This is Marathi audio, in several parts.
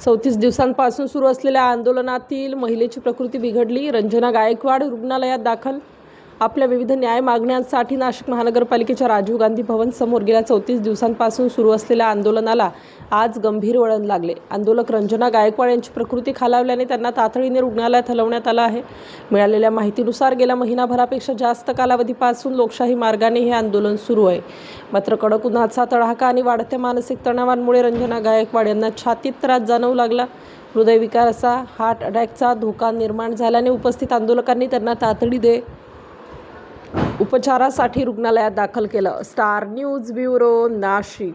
34 दिवसांपासून सुरू असलेल्या आंदोलनातील महिलेची प्रकृती बिघडली. रंजना गायकवाड रुग्णालयात दाखल. आपल्या विविध न्याय मागण्यांसाठी नाशिक महानगरपालिकेच्या राजीव गांधी भवन समोर गेल्या 34 दिवसांपासून सुरू असलेल्या आंदोलनाला आज गंभीर वळण लागले. आंदोलक रंजना गायकवाड यांची प्रकृती खालावल्याने त्यांना तातडीने रुग्णालयात हलवण्यात आलं आहे. मिळालेल्या माहितीनुसार गेल्या महिनाभरापेक्षा जास्त कालावधीपासून लोकशाही मार्गाने हे आंदोलन सुरू आहे. मात्र कडक उन्हाचा तडाखा आणि वाढत्या मानसिक तणावांमुळे रंजना गायकवाड यांना छातीत त्रास जाणवू लागला. हृदयविकाराचा, हार्ट अटॅकचा धोका निर्माण झाल्याने उपस्थित आंदोलकांनी त्यांना तातडीने उपचारासाठी रुग्णालयात दाखल केलं. Star news bureau, Nashik.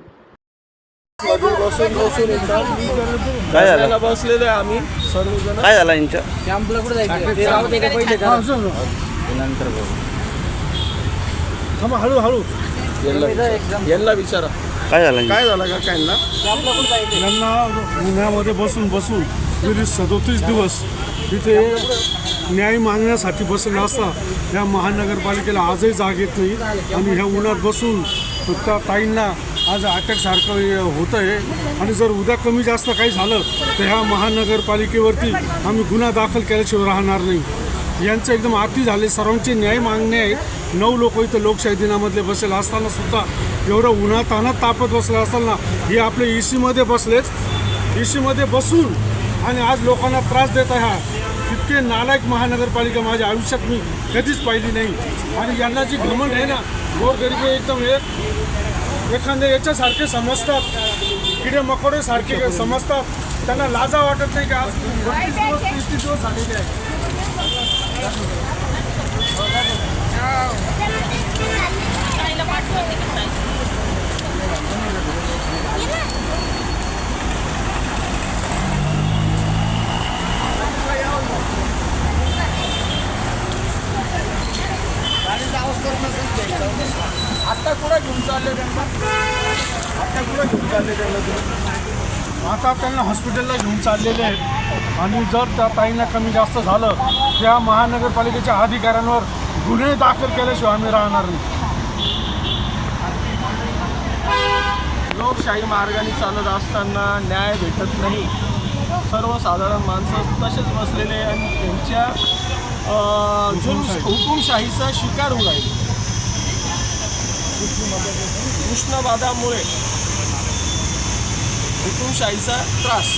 काय झालं बसलेले आम्ही सर्वजण. काय झालं यांच्या नंतर हळूहळू यांना विचारा काय झालं का यांना उन्हामध्ये बसून गेली 37 दिवस तिथे न्याय मागण्यासाठी बसलेला असता या महानगरपालिकेला आजही जाग येत नाही. आणि ह्या उन्हात बसून त्या ताईंना आज अटॅकसारखं होतं आहे. आणि जर उद्या कमी जास्त काही झालं तर ह्या महानगरपालिकेवरती आम्ही गुन्हा दाखल केल्याशिवाय राहणार नाही. यांचं एकदम आती झाले. सर्वांचे न्याय मागणे आहेत. 9 लोक इथं लोकशाही दिनामधले बसलेले असताना सुद्धा एवढं उन्हातानात तापत बसले असताना हे आपले EC बसलेत. EC बसून आणि आज लोकांना त्रास देत आहे. इतके नालायक महानगरपालिका माझ्या आयुष्यात मी कधीच पाहिली नाही. आणि यांना जी घमंड आहे ना, गोरगरीब एकदम हे एखाद्या याच्यासारखे समजतात, किडे मकोडे सारखे समजतात. त्यांना लाजा वाटत नाही की आज 32 दिवस झालेले आहे. आता कुठं घेऊन चालले त्यांना आता त्यांना हॉस्पिटलला घेऊन चाललेले आहेत. आणि जर त्या ताईंना कमी जास्त झालं त्या महानगरपालिकेच्या अधिकाऱ्यांवर गुन्हे दाखल केल्याशिवाय आम्ही राहणार नाही. लोकशाही मार्गाने चालत असताना न्याय भेटत नाही. सर्वसाधारण माणसं तसेच बसलेले आणि त्यांच्या हुकुमशाहीचा शिकार होऊ राहिले. उष्णबाधामुळे हुकुमशाहीचा त्रास